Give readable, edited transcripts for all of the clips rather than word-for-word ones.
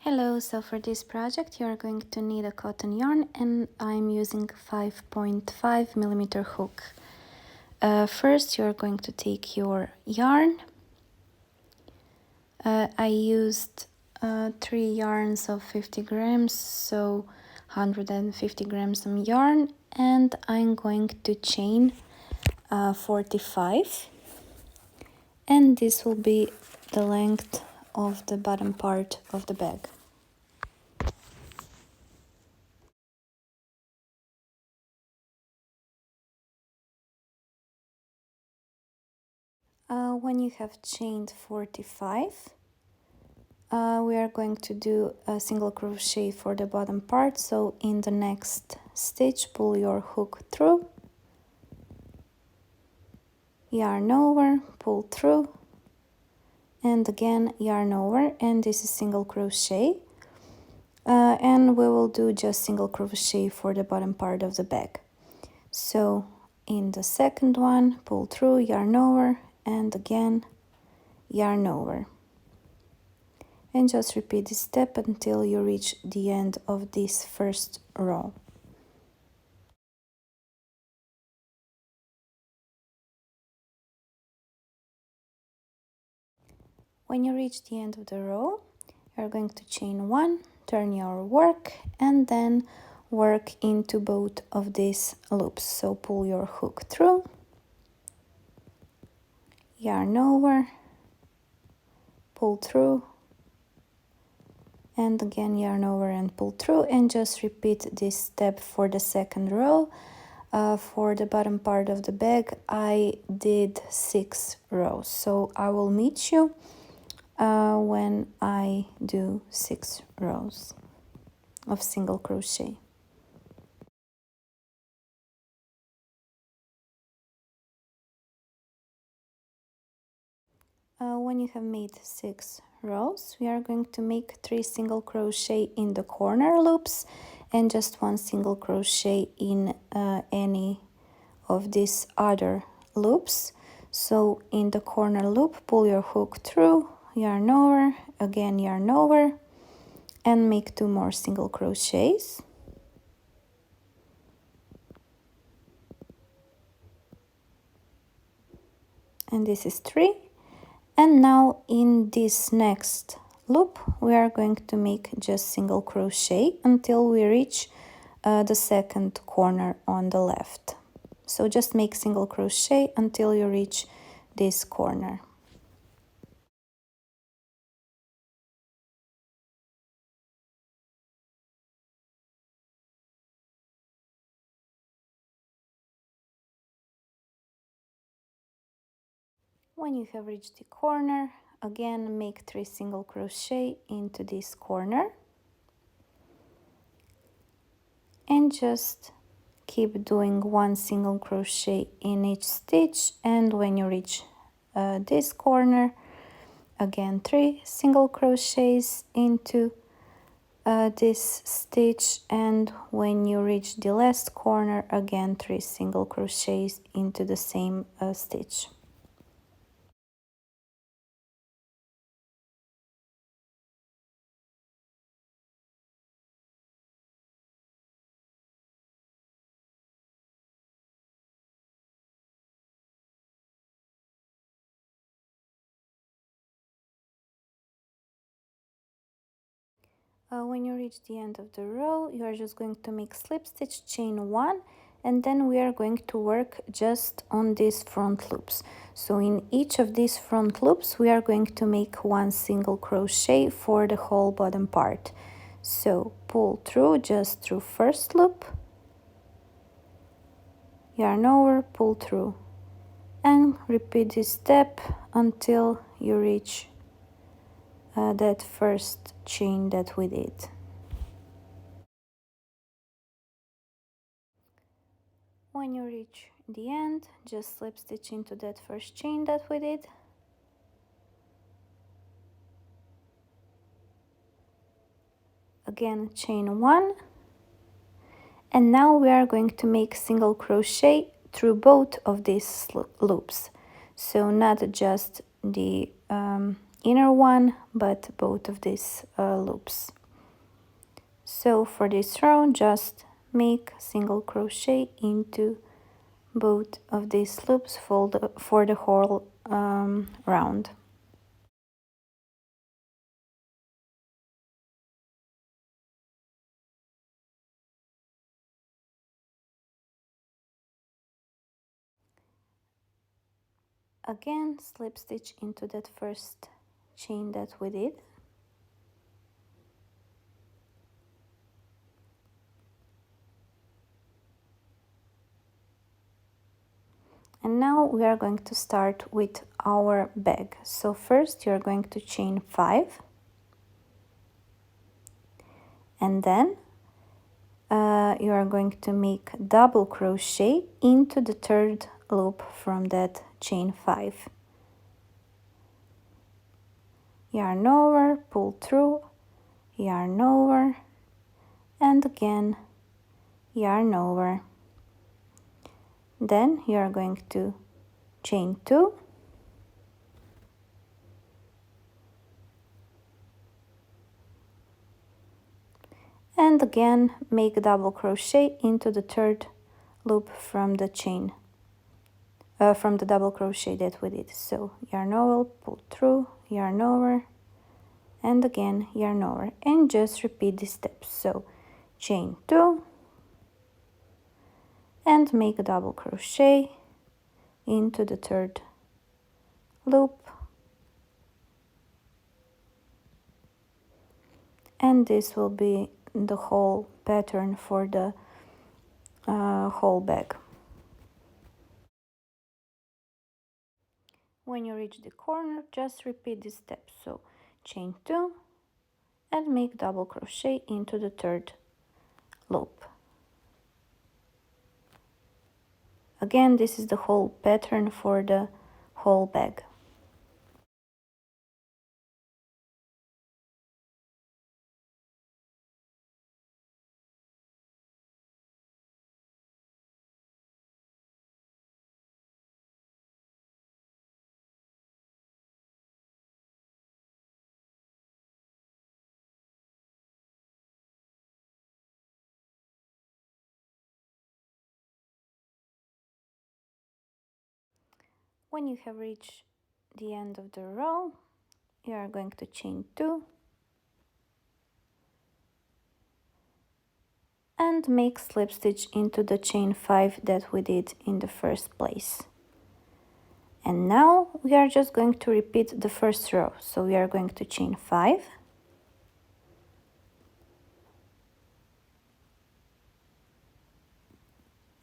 Hello, so for this project you are going to need a cotton yarn and I'm using 5.5 millimeter hook. First you're going to take your yarn. I used 3 yarns of 50 grams, so 150 grams of yarn, and I'm going to chain 45, and this will be the length of the bottom part of the bag. When you have chained 45, we are going to do a single crochet for the bottom part. So in the next stitch, pull your hook through, yarn over, pull through, and again yarn over, and this is single crochet. And we will do just single crochet for the bottom part of the bag. So in the second one, pull through, yarn over, and again yarn over, and just repeat this step until you reach the end of this first row. When you reach the end of the row, you're going to chain 1, turn your work, and then work into both of these loops. So pull your hook through, yarn over, pull through, and again yarn over and pull through, and just repeat this step for the second row. For the bottom part of the bag I did 6 rows, so I will meet you when I do 6 rows of single crochet. When you have made 6 rows, we are going to make 3 single crochet in the corner loops and just 1 single crochet in any of these other loops. So in the corner loop, pull your hook through, yarn over, again yarn over, and make 2 more single crochets. And this is 3. And now in this next loop we are going to make just single crochet until we reach the second corner on the left. So just make single crochet until you reach this corner. When you have reached the corner, again make 3 single crochet into this corner and just keep doing 1 single crochet in each stitch, and when you reach this corner, again 3 single crochets into this stitch, and when you reach the last corner, again 3 single crochets into the same stitch. When you reach the end of the row, you are just going to make slip stitch, chain 1, and then we are going to work just on these front loops. So in each of these front loops we are going to make 1 single crochet for the whole bottom part. So pull through just through first loop, yarn over, pull through, and repeat this step until you reach that first chain that we did. When you reach the end, just slip stitch into that first chain that we did. Again, chain 1. And now we are going to make single crochet through both of these loops. So not just the inner one, but both of these loops. So for this row, just make single crochet into both of these loops for the whole round. Again, slip stitch into that first chain that we did. And now we are going to start with our bag. So first you're going to chain 5, and then you are going to make double crochet into the third loop from that chain 5. Yarn over, pull through, yarn over, and again yarn over. Then you are going to chain 2, and again make double crochet into the third loop from the chain from the double crochet that we did. So yarn over, pull through, yarn over, and again yarn over, and just repeat these steps. So chain 2 and make a double crochet into the third loop, and this will be the whole pattern for the whole bag. When you reach the corner, just repeat these steps. So chain 2 and make double crochet into the third loop. Again, this is the whole pattern for the whole bag. When you have reached the end of the row, you are going to chain 2 and make slip stitch into the chain 5 that we did in the first place. And now we are just going to repeat the first row. So we are going to chain 5,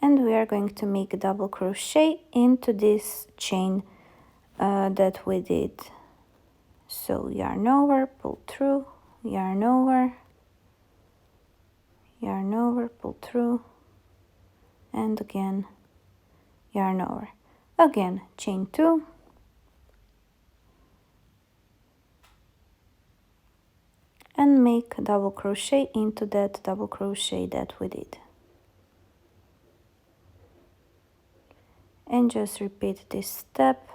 and we are going to make a double crochet into this chain that we did. So yarn over, pull through, yarn over, yarn over, pull through, and again yarn over. Again chain 2 and make a double crochet into that double crochet that we did, and just repeat this step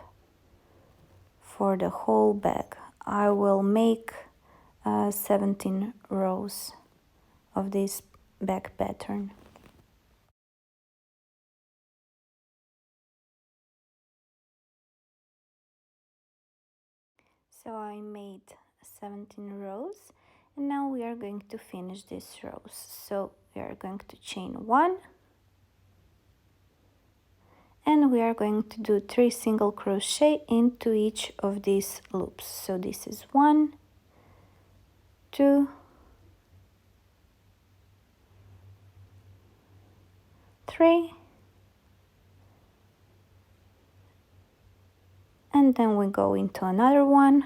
for the whole bag. I will make 17 rows of this bag pattern. So I made 17 rows, and now we are going to finish these rows. So we are going to chain 1, and we are going to do 3 single crochet into each of these loops. So this is 1, 2, 3, and then we go into another one,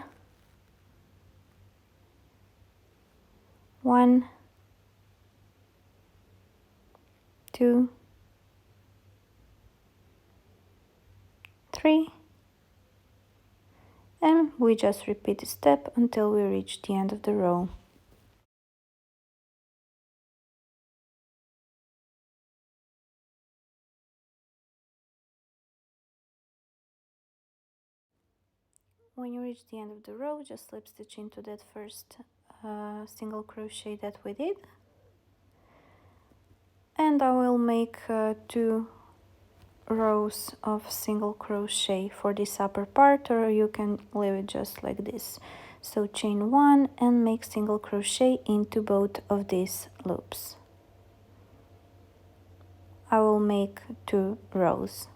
1, 2, 3, and we just repeat the step until we reach the end of the row. When you reach the end of the row, just slip stitch into that first single crochet that we did, and I will make 2 rows of single crochet for this upper part, or you can leave it just like this. So chain 1 and make single crochet into both of these loops. I will make 2 rows.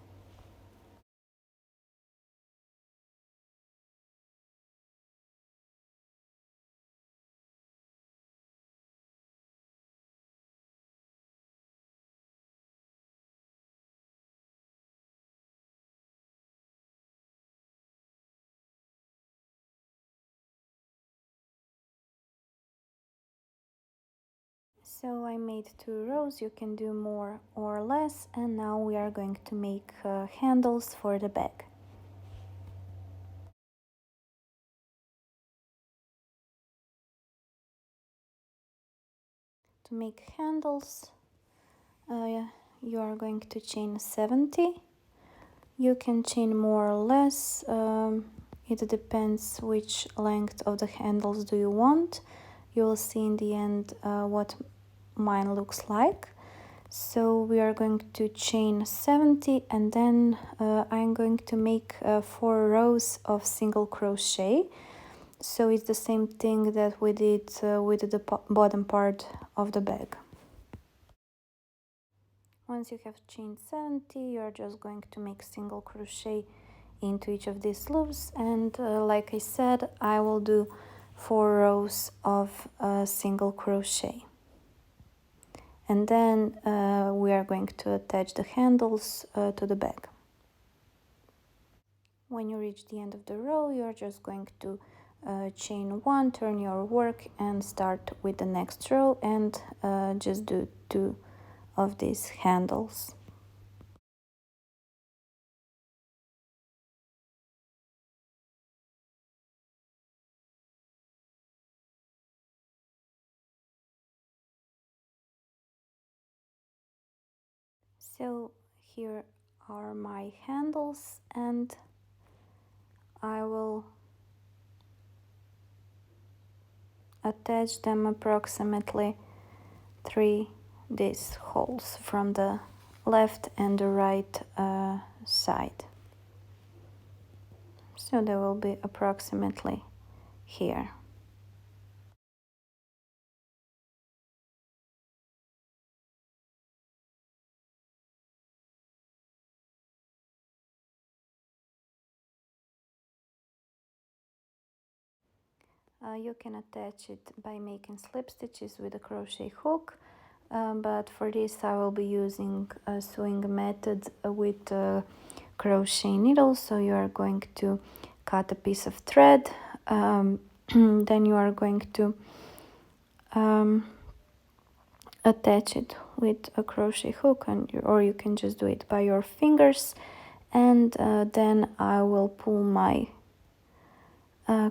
So I made 2 rows, you can do more or less, and now we are going to make handles for the bag. To make handles, you are going to chain 70. You can chain more or less, it depends which length of the handles do you want. You will see in the end what mine looks like. So we are going to chain 70, and then I'm going to make 4 rows of single crochet. So it's the same thing that we did with the bottom part of the bag. Once you have chained 70, you are just going to make single crochet into each of these loops, and like I said, I will do 4 rows of single crochet, and then we are going to attach the handles to the bag. When you reach the end of the row, you are just going to chain 1, turn your work, and start with the next row, and just do 2 of these handles. So here are my handles, and I will attach them approximately 3 these holes from the left and the right side. So they will be approximately here. You can attach it by making slip stitches with a crochet hook, but for this I will be using a sewing method with crochet needles. So you are going to cut a piece of thread, then you are going to attach it with a crochet hook, or you can just do it by your fingers, and then I will pull my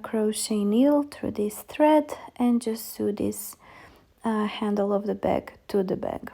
crochet needle through this thread and just sew this handle of the bag to the bag.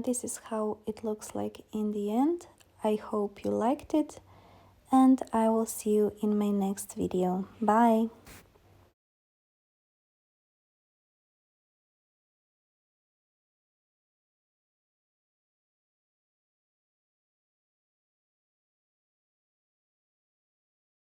This is how it looks like in the end. I hope you liked it, and I will see you in my next video. Bye!